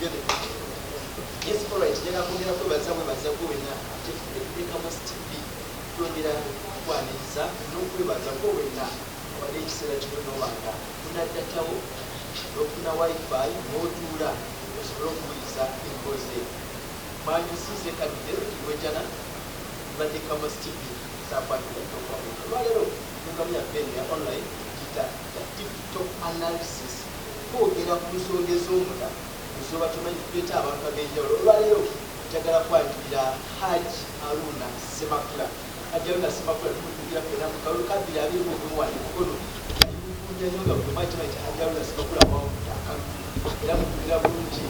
Yes, all right. Njagala kwongera kwebaza wenna Kamas TV twongera kukwaniriza n'okwebaza ko wenna wali ekiseera kino n'obanga kunaddatawo n'okufuna wifi n'otuula osobola okuwuliriza emboozi mwanjusize kadde kiwejana badde Kamas TV sakwatira olwaleero engamu yaffe eno ya online kita ya TikTok analysis kwogera ku nsonga ez'omunda ezoba tumanyi tuleeta abantu ab'enjawulo olwaleero njagala kwanjulira Haji Haruna Ssemakula. Haji Haruna Ssemakula tumutugira fena mu kalulu kabbiri abiri mu gumu wano mukono alimukunja nnyo nga bwemanyi tumanyi ti Haji Haruna Ssemakula wawutakalu era mutugira bulungi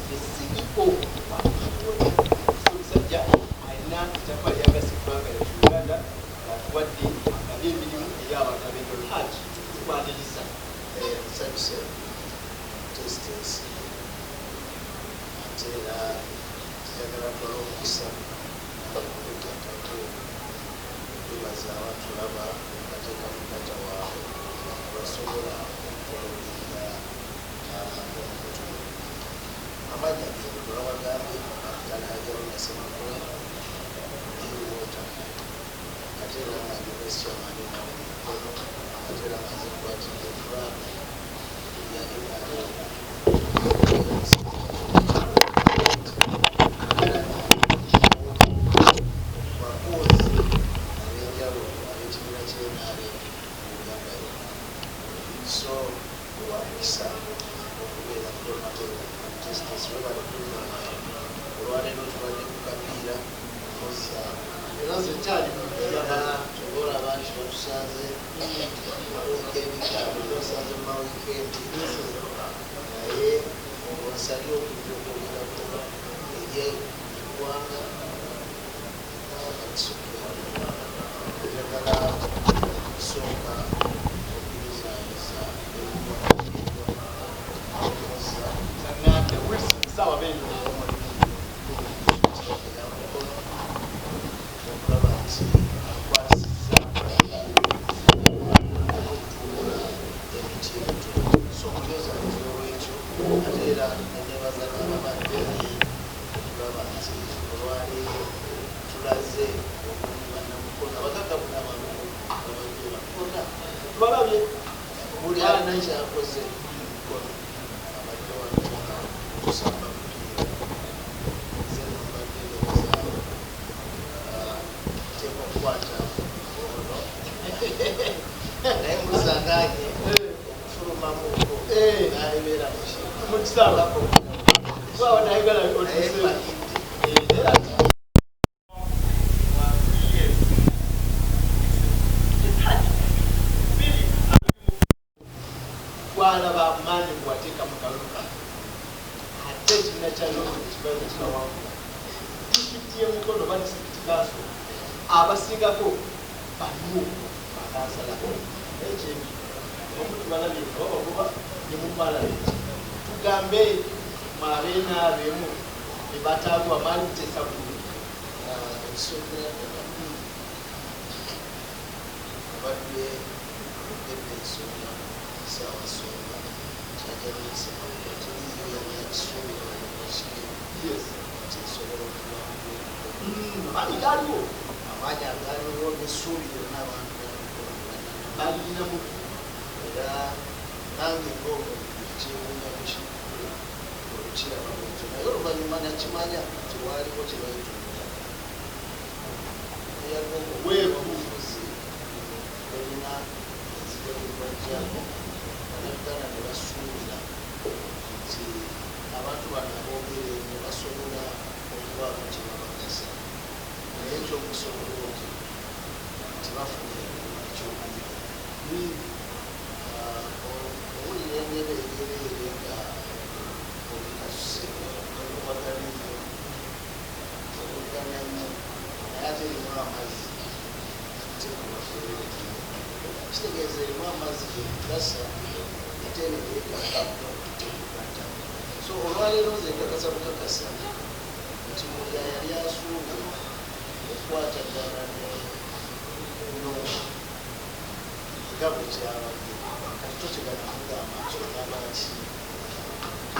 CEO omusajja alina ettaka lyagasa eggwanga lyatu Uganda atuwadde agabi emirimu eri abantu ab'enjawulo. Haji tukwaniriza musanyuse distance ate era njagala twala omukisa okutatato kwebaza abatulaba bateeka mu data waabwe basobola okulabirira omukutu amanya geekola bagambye akutala Haruna Ssemakula ewota ate era nga universityamani namukono ate era nga zikwatidde fulaga ya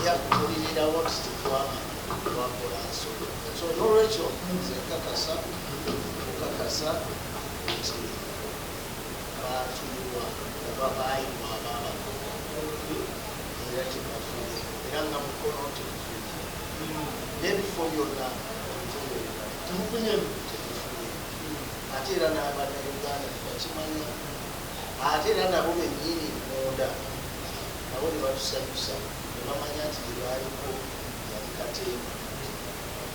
yakulirira wati twakola nsolo so n'olwekyo nze nkakasa nti batulirwa oba baayibwa ababakulu era tebafuye era nga mukono tebufuye n'ebifo byonna temufunye ate era n'abannayuganda tebakimanya ate era nabo bennyini munda nabo ne batusanyusa ne bamanya nti lyebaliko yali kateema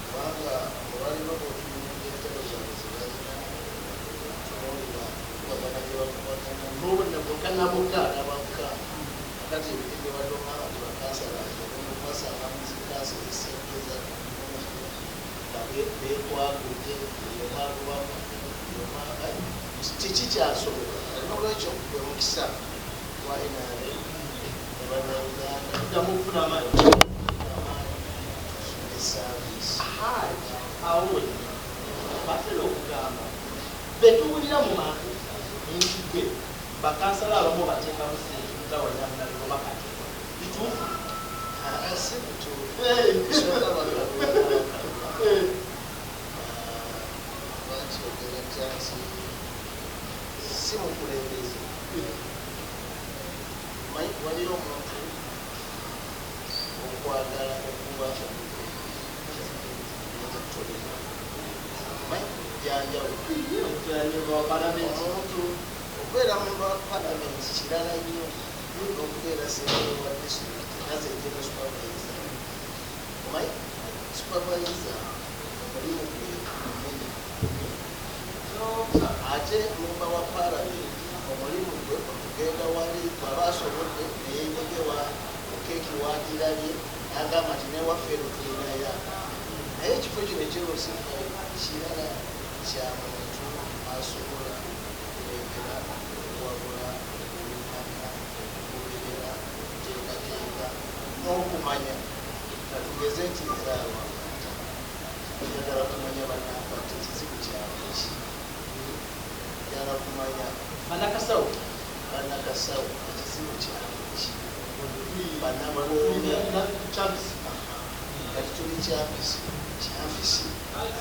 kubanga olwaliro bwotuyunja entalo zaabwe zebalina tunoolera kubagana gyebakubagana n'obwenabokanaboka nababuka akati ebitebye badonganga tebakasala okwasanga muzikasa esengeza bekwagudde yomagubamu tekikyasobola nolwekyo gwe mukisa gwa NRA ne bannayuganda tuddamu okufuna amaanyi esaavisi awo batera okugamba betuwulira mu bantu nti gwe bakansala abamu bateekamu sente wanyamnaliro bakati bituufu si bituufu lwaki ogera nti si mukulembeze waliyo omuntu okwagala okuba omuntu okubeera memba wa palamenti kirala nnyo n'okubeera sentebe wa disitulikiti nazenjera supervisa omanyi supervisa omulimu gwe munene ate memba wa palamenti omulimu gwe okugenda wali bwaba asobodde neyenyegewa okeeki wagirabye agamba nti newafeero tulinayo naye ekifo kino ekyerosifa kirala kya muntu asobola kulengera okuwabula okulumanya okugoberera okuteekateeka n'okumanya katugeze nti eraawa njagala kumanya bannanfa nti ekizibu kyabwe ki njagala kumanya banakasawo ekizibu kyabwe ki kati tuli kyafisi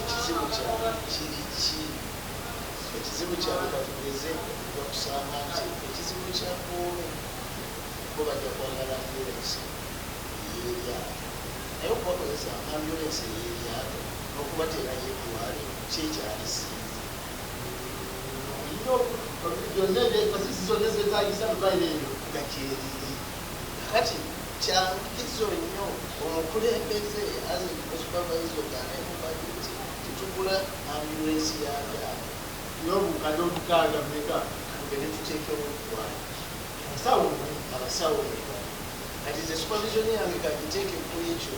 ekizibu kyabwe kiri ki ekizibu kyabwe katugeze okuja kusanga nti ekizibu kyakuume bo bajja kwagala ambulensi ey'eryato naye okubakozesa ambulensi ey'eryato n'okubateerayo eddwaliro kyekyalisinze zonna zetagisa lubaire nga kyeriri kati kyankizo nnyo omukulembeze azsupervise oganayemubageti titugula ambulensi yagaato n'obukadde obukaaga meka tugende tuteekewo eddwaliro abasawo kati ze supervision yange kagiteeke ku ekyo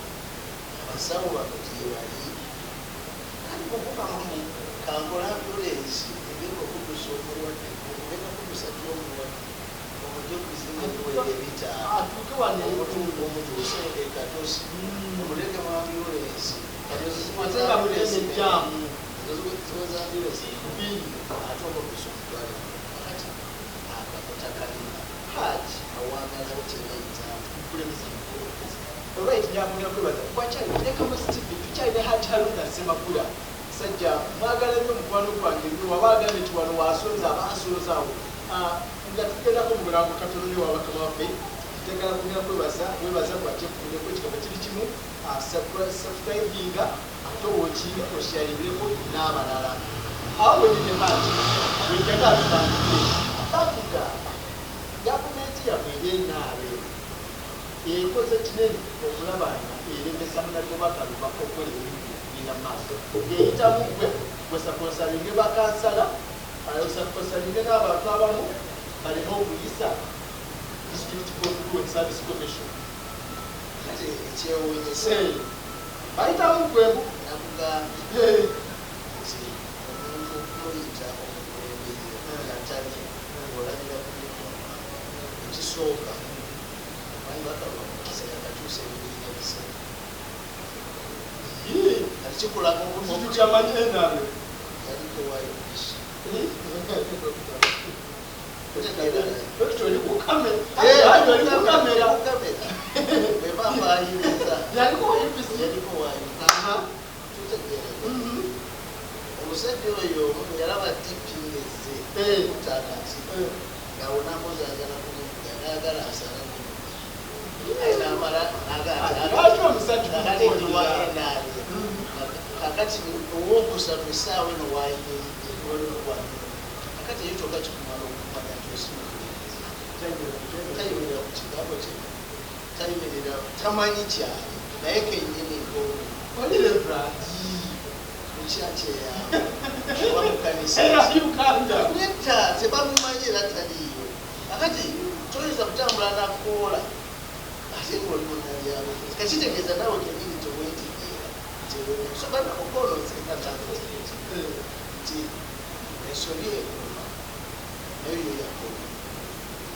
abasawo bano gyebali kati kukubamu kankola ambulensi egenda okudusa omulwadde okugenda kudusa gyomulwadde omujje kuzingakuwera ebitaatuuke wano omutuuse ekatosi omulege mu ambulensi ate nga mulese ejjaamu ziweza ambulensi ate okudusa omulwadde kati akakota kalina haji awangalawo kyegayitaamu oba ekinyamulira kwebaza kwakyalirekamu steve tukyalire haji haruna semakula sajja mwagala nnyo mukwano gwange nnyo wabaagambye nti wano wasooza abasoozaawo nga tugendako mu mulambo katono ne wabakama waffe tutegala kugenda kwebaza kwakyekufundeko ekikaba kiri kimu subscribinga ate owokinga osharingireko n'abalala awo wenine haji wenjaga atutandike bakuga gavumenti yaffe eyenaabe ekoze kinene okulaba nga eremesa munagobakaluba okola ebintu bigenda maaso eyitamu gwe gwesakonsalinge bakansala osakonsalinge n'abantu abamu baleme okuyisa district control service commission kati ekyewunyisa bayitamu gwemu nakugambye nti omuntu okumuyita omukulembeze atali olabira kulimu ekisooka manyi bakalwamukisa yakatuusa ebibirina bisatu kati kikulaga omuntu kyamanyi enabe yaliko wayobisi oli kukamera bwebambayire omusajja oyo yalaba tipingeze kutakati ngawona mpozi agala kumuvuga nayagala asalamu kakati owokusatu esaawa eno wayimirira kakati eyo kyokka kikumala okumanya nti tayimirira ku kigambo kye tayimirira tamanyi kyali naye kenyini mukyakyeyamukanisa tebamumanyi era taliyo akati toyinza kutambula nakoola ate ngolimunalyabo kakitegeeza nawe kenyini tewetigeera sobana okoolozekatati nti ensobi ekoma nayo yoyakola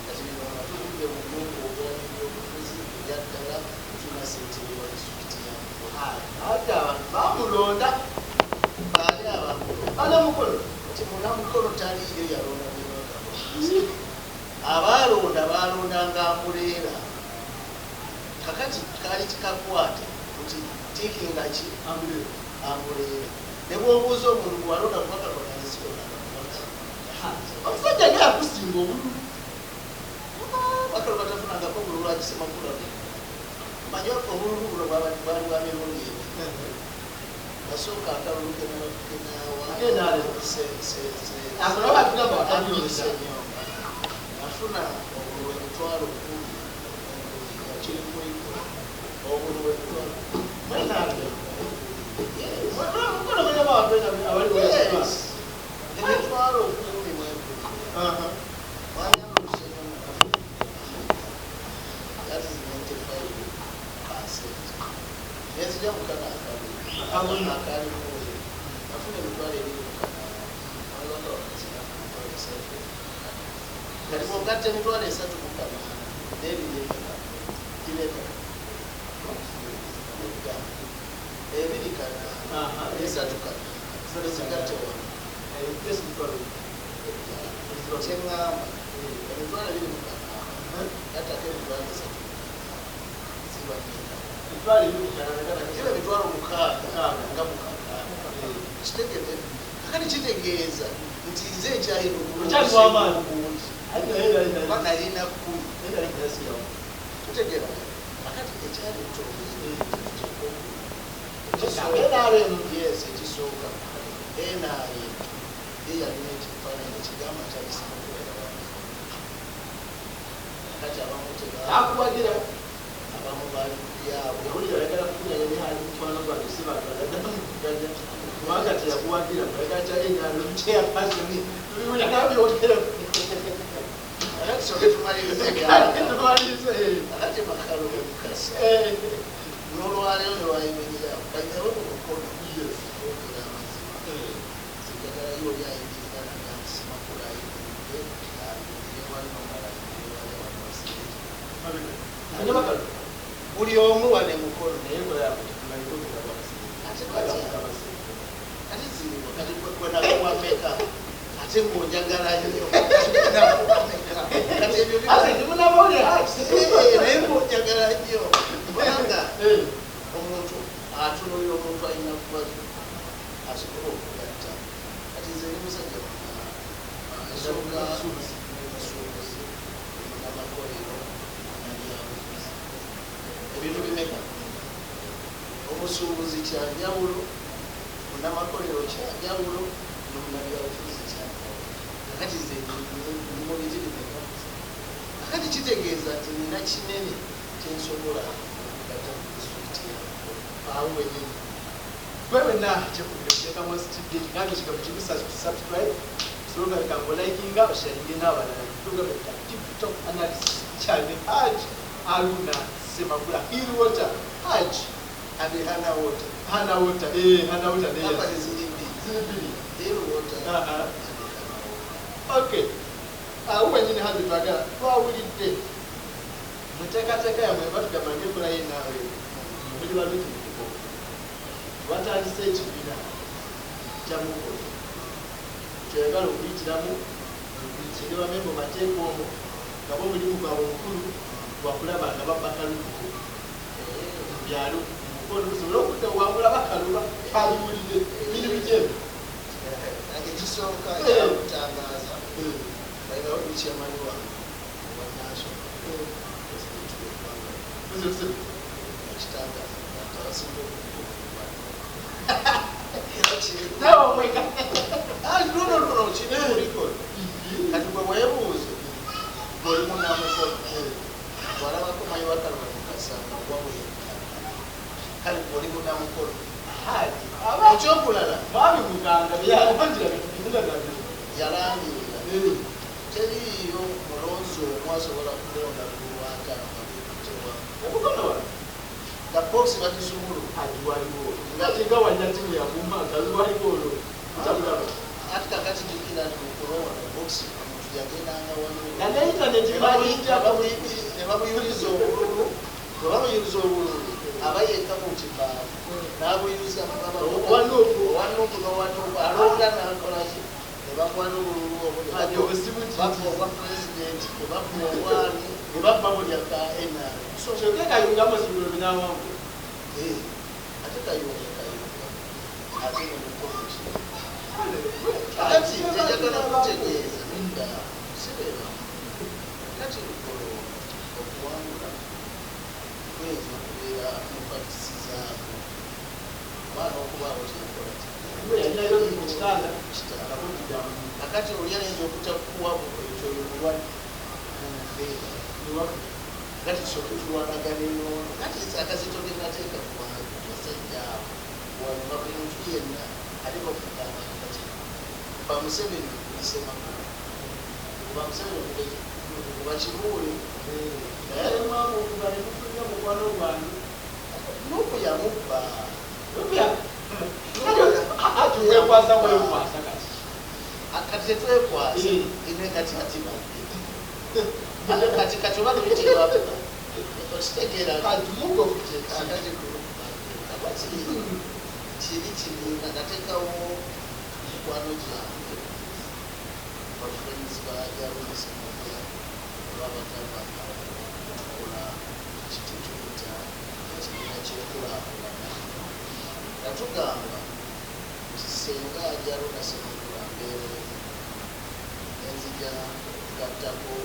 kati bino natuludde mu nyungu ogulana ebyobufuzi ebyaddala tuna sentebe wa disitulikiti yange ate abantu bamulonda baali abamulonda ti munamukolo taliyo yalonda abalonda balondanga amuleera kakati kali kikakwata nti tikinga ki amuleera ne bwobuuza omuntu gwalonda kubakaomusajja ge akusinga obululu bakalo batafunangako obululu akisemakula manyi obululu buno bwali bwa mirundi ebiri basooka akalulu nafuna obululu emitwalo 10 kirikuiko obululu emitwalo emitwalo 10 nezija mukana akali muye nafuna emitwalo ebiri kati bwogatta emitwalo 3 mukana nebiri ebiri kana 3 kana zigatte kyeŋŋamba emitwalo ebiri mukana gattako emitwalo 3 ziba emitwalo 6 nga mukana kitegete kakati kitegeeza nti nze ekyayinobungi banalina 10 tutegera akati ekyali ekisooka enaye eyalina ekifaananyi ekigamba kyalisamukulera kati abamutebakubagira abamu bali kubyabwe kubanga teyakuwagira ate makalo mukasa n'olwaleero newayimirira banyawe mu mukono ogera amazima sigagala yo lyayimirira nagamusimakula ayimirire walinomala buli omu wane mukono ate ziriwo kati kwenagawameka ate ngonjagala nyo naye ngonjagala nnyo kubanga omuntu atunuulira omuntu alina kubazo asobola okugatta kati nze ndi musajja ensonga omusuubuzi namakolero nabyabufuzi ebintu bimeka omusuubuzi kyanjawulo munamakolero kyanjawulo nomunabyabufuzi kyanjawulo akati nze ndimubitirimeka akati kitegeeza nti nina kinene kyensobola okugatta mu disitulikiti yange awo wenyini gwewena kyekubirekamu stv kigambe kigabo kibisubscribe sogaleka ngolikinga osharinge n'abalala tugameka tiktok analysis cyane haji aluna semakula hill water haji and hana water hana water zilibili hill water okay awo wenyini hazi twagala twawulidde muteekateeka yamwe batugamba ngekola yenaawe muli balutikuko batandise ekibiina kyamukolo kyoyagala okuyitiramu okuyitire bamembo mateeka omwo nga bo omulimu gwabwe omukulu gwakulaba nga babakalutuko mu byalo mukolo gusobola okudda wangula bakaluba aliwulire emirimu gyebyo ekisooka kyakutangaza balina olukyamani wange owa national president w'eggwanga ekitangaza atabasinga nononono kiri mulikolo kati bwe weebuuze ng'oli munamukono walabako mayi wakalwa mukasanga wabweka kale ng'oli munamukono ekyokulala yalangirira teriiyo mulonzi omu asobola kulonda luwantanatewa nga bosi batisumulu ati kakati jukira nti mukulonda bosi omuntu yagendanga nebamuyuliza obululu bwebamuyuliza obululu abayeka mu kibaafu n'abuyuza owanuupu n'owanuupu alonda n'akolaki nebakwana obululu obwa pulezidenti nebakuma obwami nebabba bulyaka ate kayunga ate nemukomuki ati tejagala kutegeeza nda sibera kati lukolo okuwangula kweza okubeera mupatisizaako omwana okubaawo kyekola akati oli ayinza okutakuwa ekyoyo mulwadde mumubeera kati tusooke tulwanagana enono kati akazito genateeka kuwasajja wanuma buli muntu yenna aliko okugamba kati bamuseveni kulisemako bamuseveni kubakibuule nuku yamubba kati tetwekwasa ine kati atibadde kati obali bikibaba okitegeera kiri kiringa natekawo mikwano gyange bafriends bajabulisemabya olwabataba okola kitituita ekibiina kyekulaakulana natugamba nti senga ajalona semagula mbeere enzija gattako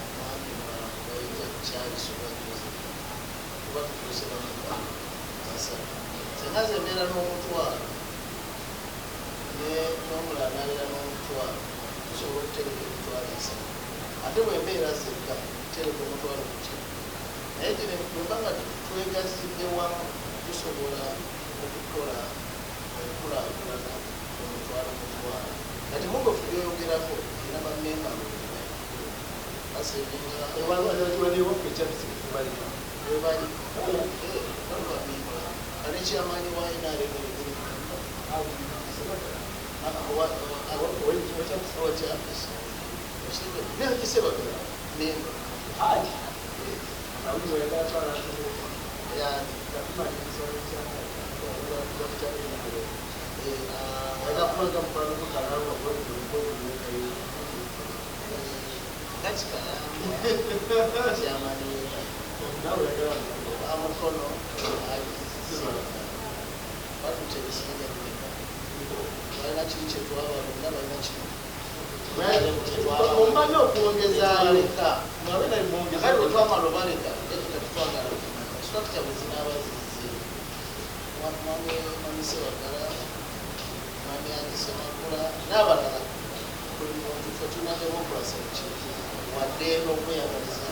omwami bayita kyalisobajuzi kuba tutuuse bamuga asatu senga zembeera n'omutwalo n'omulala nabeera n'omutwalo tusobola okutereka emitwalo esatu ate bwembeera zekka tereka omutwalo kuki naye bwebanga twegazidde wamu tusobola okukola enkulaakulana omutwalo kati mugofu byoyogerako ina bamemba webali ale kyamaanyi wa inarekisebaga memba amukono batutegesinga balina kiri kyetwabalonda balina kino omanyi okwongezaaleka kale wetwamala obaleka tetwagala structure bwezinaba zize mwami Sebagala mwami Angisemakula n'abalala buli muntu fe tulina democracy mukintu wadde n'okweyagaliza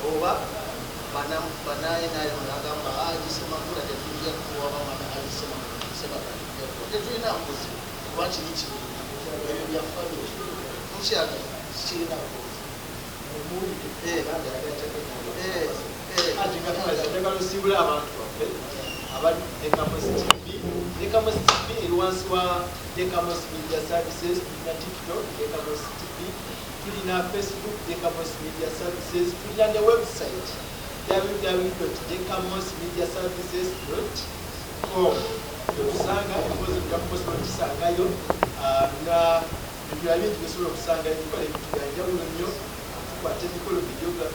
oba banaye naye agamba Angisemakula tetujja kuwaba mwana Angisemakula tetulina mbuzi kuba kiri kibi ebyo byafa mukyaka kirina olusiibula abantu baffe abali Dekamos TV. Dekamos TV eri wansi wa Dekamos Media Services, tulina TikTok Dekamos TV, tulina Facebook Dekamos Media Services, tulina ne website www.dekamosmediaservices.com. Tusanga empozi Dekamos tusangayo nga ebyo bintu bisobola okusanga ebikola ebintu bya njawulo nnyo tukwate emikolo videography